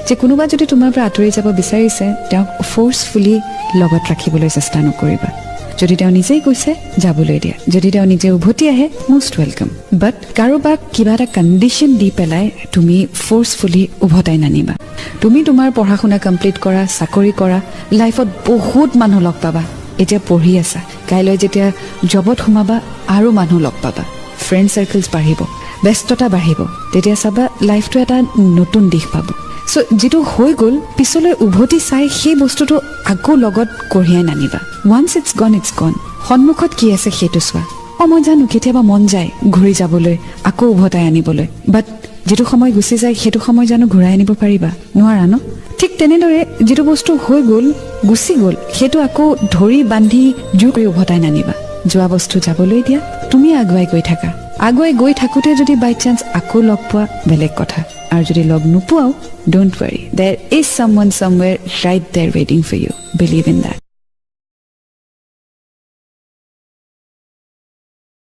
যে কোনোবা যদি তোমাৰ পৰা আঁতৰি যাব বিচাৰিছে তেওঁক ফ'ৰ্চফুলি লগত ৰাখিবলৈ চেষ্টা নকৰিবা যদি তেওঁ নিজেই কৈছে যাবলৈ দিয়া যদি তেওঁ নিজে উভতি আহে মোষ্ট ৱেলকাম বাট কাৰোবাক কিবা এটা কণ্ডিশ্যন দি পেলাই তুমি ফ'ৰ্চফুলি উভতাই নানিবা তুমি তোমাৰ পঢ়া শুনা কমপ্লিট কৰা চাকৰি কৰা লাইফত বহুত মানুহ লগ পাবা এতিয়া পঢ়ি আছা কাইলৈ যেতিয়া জবত সোমাবা আৰু মানুহ লগ পাবা ফ্ৰেণ্ড চাৰ্কেলছ বাঢ়িব ব্যস্ততা বাঢ়িব তেতিয়া চাবা লাইফটো এটা নতুন দিশ পাব সো যেটো হৈ গ'ল পিছলৈ উভতি চাই সেই বস্তুটো আকৌ লগত কঢ়িয়াই নানিবা ওৱান্স ইটছ গন সন্মুখত কি আছে সেইটো চোৱা মই জানো কেতিয়াবা মন যায় ঘূৰি যাবলৈ আকৌ উভতাই আনিবলৈ বাট যেটো সময় গুচি যায় সেইটো সময় জানো ঘূৰাই আনিব পাৰিবা নোৱাৰা ন ঠিক তেনেদৰে যেটো বস্তু হৈ গ'ল গুচি গ'ল সেইটো আকৌ ধৰি বান্ধি জোৰ কৰি উভতাই নানিবা যোৱা বস্তু যাবলৈ দিয়া তুমি আগুৱাই গৈ থাকোঁতে যদি বাই চান্স আকৌ লগ পোৱা বেলেগ কথা আৰু যদি লগ নোপোৱাও don't worry there is someone somewhere right there ৱেইটিং for you believe in that